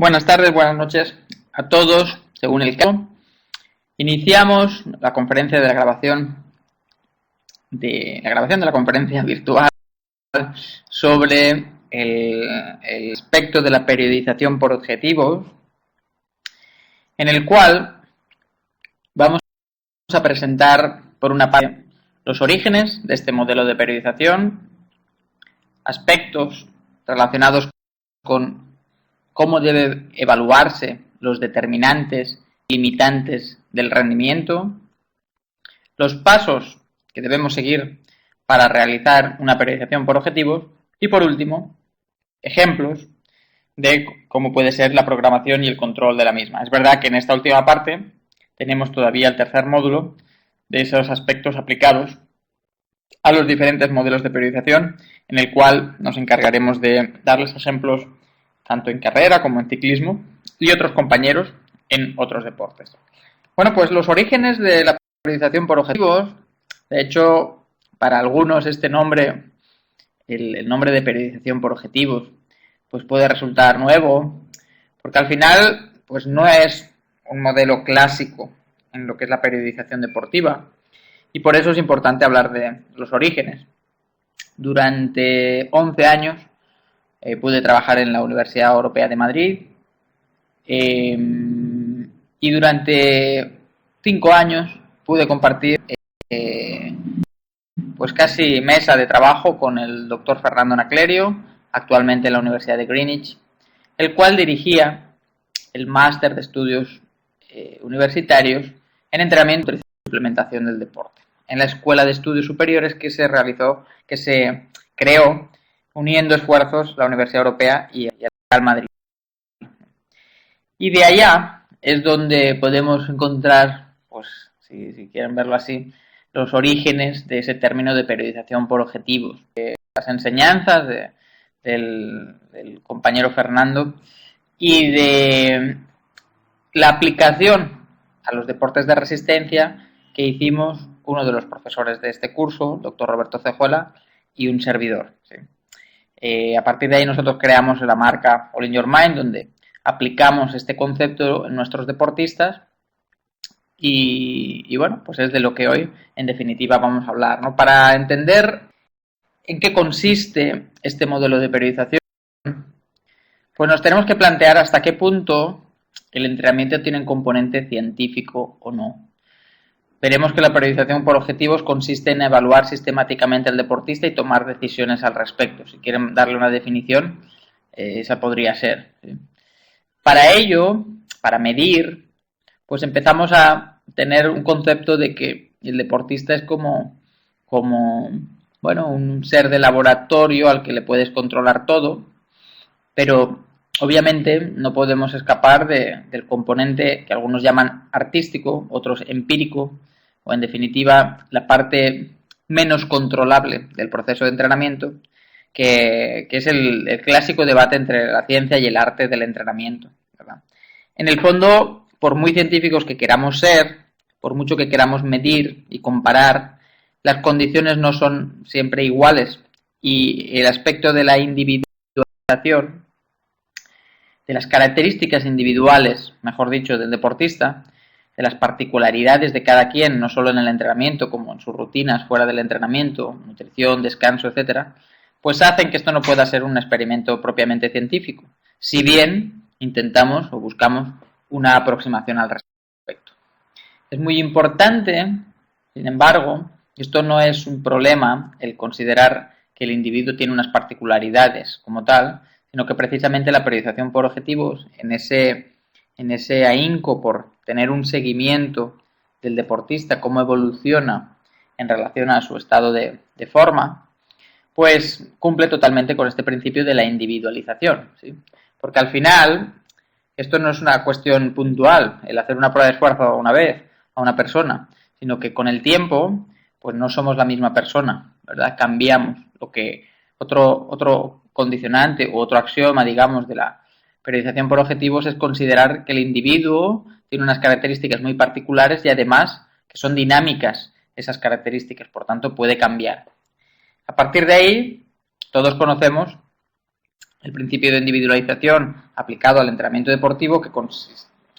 Buenas tardes, buenas noches a todos, según el caso. Iniciamos la conferencia de la grabación de la conferencia virtual sobre el aspecto de la periodización por objetivos, en el cual vamos a presentar, por una parte, los orígenes de este modelo de periodización, aspectos relacionados con cómo debe evaluarse los determinantes limitantes del rendimiento, los pasos que debemos seguir para realizar una periodización por objetivos y, por último, ejemplos de cómo puede ser la programación y el control de la misma. Es verdad que en esta última parte tenemos todavía el tercer módulo de esos aspectos aplicados a los diferentes modelos de periodización, en el cual nos encargaremos de darles ejemplos tanto en carrera como en ciclismo y otros compañeros en otros deportes. Bueno, pues los orígenes de la periodización por objetivos, de hecho, para algunos este nombre, el nombre de periodización por objetivos, pues puede resultar nuevo, porque al final, pues no es un modelo clásico en lo que es la periodización deportiva, y por eso es importante hablar de los orígenes. Durante 11 años pude trabajar en la Universidad Europea de Madrid y durante 5 años pude compartir pues casi mesa de trabajo con el doctor Fernando Naclerio, actualmente en la Universidad de Greenwich, el cual dirigía el máster de estudios universitarios en entrenamiento y implementación del deporte, en la Escuela de Estudios Superiores que se creó uniendo esfuerzos la Universidad Europea y el Real Madrid. Y de allá es donde podemos encontrar, pues si quieren verlo así, los orígenes de ese término de periodización por objetivos. Las enseñanzas del compañero Fernando y de la aplicación a los deportes de resistencia que hicimos uno de los profesores de este curso, doctor Roberto Cejuela, y un servidor. ¿Sí? A partir de ahí nosotros creamos la marca All in Your Mind, donde aplicamos este concepto en nuestros deportistas y bueno, pues es de lo que hoy en definitiva vamos a hablar, ¿no? Para entender en qué consiste este modelo de periodización, pues nos tenemos que plantear hasta qué punto el entrenamiento tiene un componente científico o no. Veremos que la periodización por objetivos consiste en evaluar sistemáticamente al deportista y tomar decisiones al respecto. Si quieren darle una definición, esa podría ser. ¿Sí? Para ello, para medir, pues empezamos a tener un concepto de que el deportista es como un ser de laboratorio al que le puedes controlar todo, pero obviamente no podemos escapar del componente que algunos llaman artístico, otros empírico, o en definitiva la parte menos controlable del proceso de entrenamiento, que es el clásico debate entre la ciencia y el arte del entrenamiento, ¿verdad? En el fondo, por muy científicos que queramos ser, por mucho que queramos medir y comparar, las condiciones no son siempre iguales y el aspecto de la individualización, de las características individuales, mejor dicho, del deportista, de las particularidades de cada quien, no solo en el entrenamiento, como en sus rutinas fuera del entrenamiento, nutrición, descanso, etcétera, pues hacen que esto no pueda ser un experimento propiamente científico, si bien intentamos o buscamos una aproximación al respecto. Es muy importante, sin embargo, esto no es un problema el considerar que el individuo tiene unas particularidades como tal, sino que precisamente la periodización por objetivos, en ese ahínco por tener un seguimiento del deportista, cómo evoluciona en relación a su estado de forma, pues cumple totalmente con este principio de la individualización, ¿sí? Porque al final, esto no es una cuestión puntual, el hacer una prueba de esfuerzo una vez a una persona, sino que con el tiempo, pues no somos la misma persona, ¿verdad? Cambiamos. Lo que otro condicionante u otro axioma, digamos, de la periodización por objetivos es considerar que el individuo tiene unas características muy particulares y además que son dinámicas esas características, por tanto puede cambiar. A partir de ahí, todos conocemos el principio de individualización aplicado al entrenamiento deportivo, que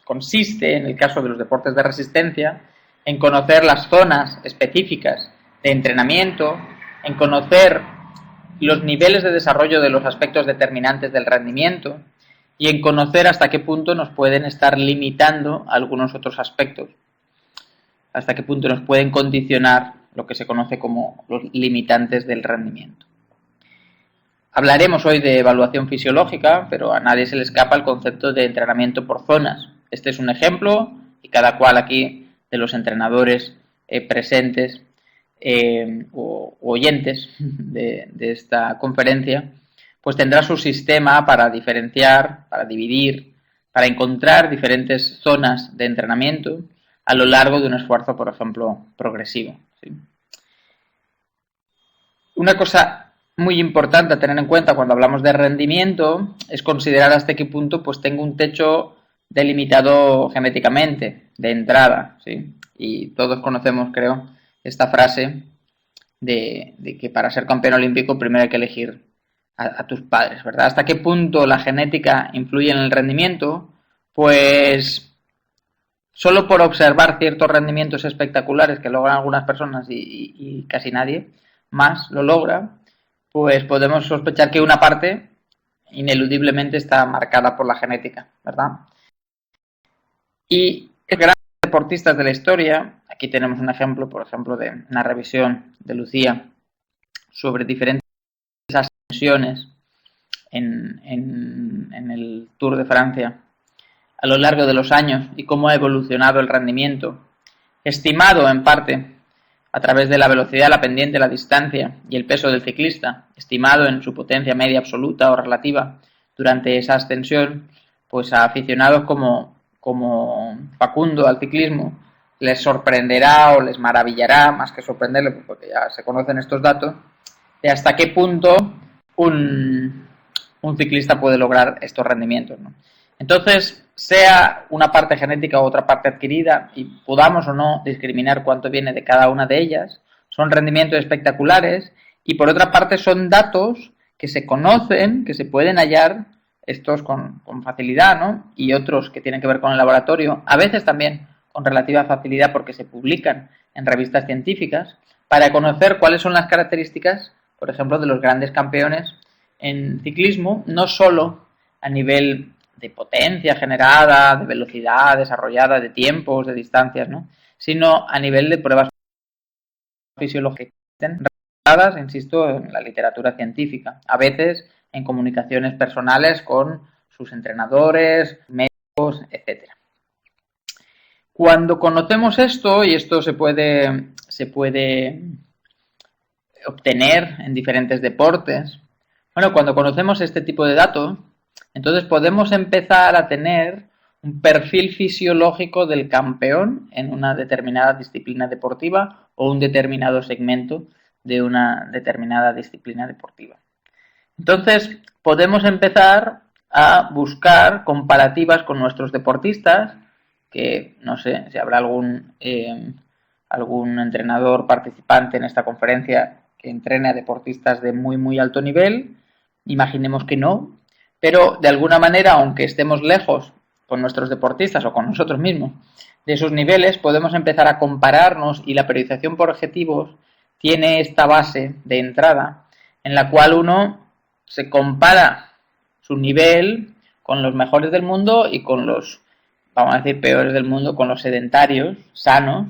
consiste, en el caso de los deportes de resistencia, en conocer las zonas específicas de entrenamiento, en conocer los niveles de desarrollo de los aspectos determinantes del rendimiento y en conocer hasta qué punto nos pueden estar limitando algunos otros aspectos, hasta qué punto nos pueden condicionar lo que se conoce como los limitantes del rendimiento. Hablaremos hoy de evaluación fisiológica, pero a nadie se le escapa el concepto de entrenamiento por zonas. Este es un ejemplo y cada cual aquí de los entrenadores presentes o oyentes de esta conferencia, pues tendrá su sistema para diferenciar, para dividir, para encontrar diferentes zonas de entrenamiento a lo largo de un esfuerzo, por ejemplo, progresivo, ¿sí? Una cosa muy importante a tener en cuenta cuando hablamos de rendimiento es considerar hasta qué punto pues tengo un techo delimitado genéticamente, de entrada, ¿sí? Y todos conocemos, creo, esta frase de que para ser campeón olímpico primero hay que elegir a tus padres, ¿verdad? ¿Hasta qué punto la genética influye en el rendimiento? Pues solo por observar ciertos rendimientos espectaculares que logran algunas personas y casi nadie más lo logra, pues podemos sospechar que una parte ineludiblemente está marcada por la genética, ¿verdad? Y grandes deportistas de la historia, aquí tenemos un ejemplo, por ejemplo, de una revisión de Lucía sobre diferentes ascensiones en el Tour de Francia a lo largo de los años y cómo ha evolucionado el rendimiento, estimado en parte a través de la velocidad, la pendiente, la distancia y el peso del ciclista, estimado en su potencia media absoluta o relativa durante esa ascensión, pues a aficionados como Facundo al ciclismo les sorprenderá o les maravillará, más que sorprenderle, porque ya se conocen estos datos, de hasta qué punto un ciclista puede lograr estos rendimientos, ¿no? Entonces, sea una parte genética u otra parte adquirida y podamos o no discriminar cuánto viene de cada una de ellas, son rendimientos espectaculares y por otra parte son datos que se conocen, que se pueden hallar estos con facilidad, ¿no? Y otros que tienen que ver con el laboratorio, a veces también con relativa facilidad porque se publican en revistas científicas, para conocer cuáles son las características, por ejemplo, de los grandes campeones en ciclismo, no solo a nivel de potencia generada, de velocidad desarrollada, de tiempos, de distancias, ¿no? Sino a nivel de pruebas fisiológicas realizadas, insisto, en la literatura científica, a veces en comunicaciones personales con sus entrenadores, médicos, etcétera. Cuando conocemos esto, y esto se puede obtener en diferentes deportes, bueno, cuando conocemos este tipo de datos, entonces podemos empezar a tener un perfil fisiológico del campeón en una determinada disciplina deportiva o un determinado segmento de una determinada disciplina deportiva. Entonces, podemos empezar a buscar comparativas con nuestros deportistas, que no sé si habrá algún entrenador participante en esta conferencia que entrene a deportistas de muy, muy alto nivel. Imaginemos que no, pero de alguna manera, aunque estemos lejos con nuestros deportistas o con nosotros mismos de esos niveles, podemos empezar a compararnos y la periodización por objetivos tiene esta base de entrada en la cual uno se compara su nivel con los mejores del mundo y con los, vamos a decir, peores del mundo, con los sedentarios, sanos,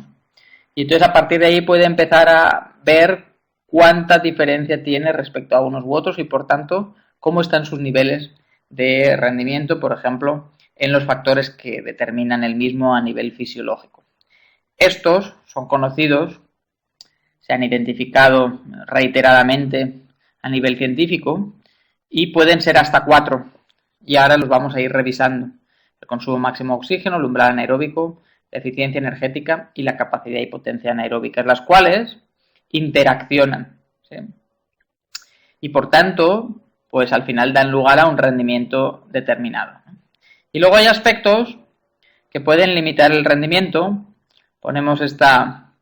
y entonces a partir de ahí puede empezar a ver cuánta diferencia tiene respecto a unos u otros y por tanto cómo están sus niveles de rendimiento, por ejemplo, en los factores que determinan el mismo a nivel fisiológico. Estos son conocidos, se han identificado reiteradamente a nivel científico y pueden ser hasta 4 y ahora los vamos a ir revisando. El consumo máximo de oxígeno, el umbral anaeróbico, la eficiencia energética y la capacidad y potencia anaeróbicas, las cuales interaccionan, ¿sí? Y por tanto, pues al final dan lugar a un rendimiento determinado. Y luego hay aspectos que pueden limitar el rendimiento. Ponemos esta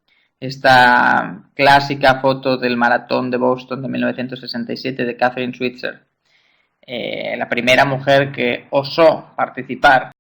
clásica foto del maratón de Boston de 1967 de Catherine Switzer, la primera mujer que osó participar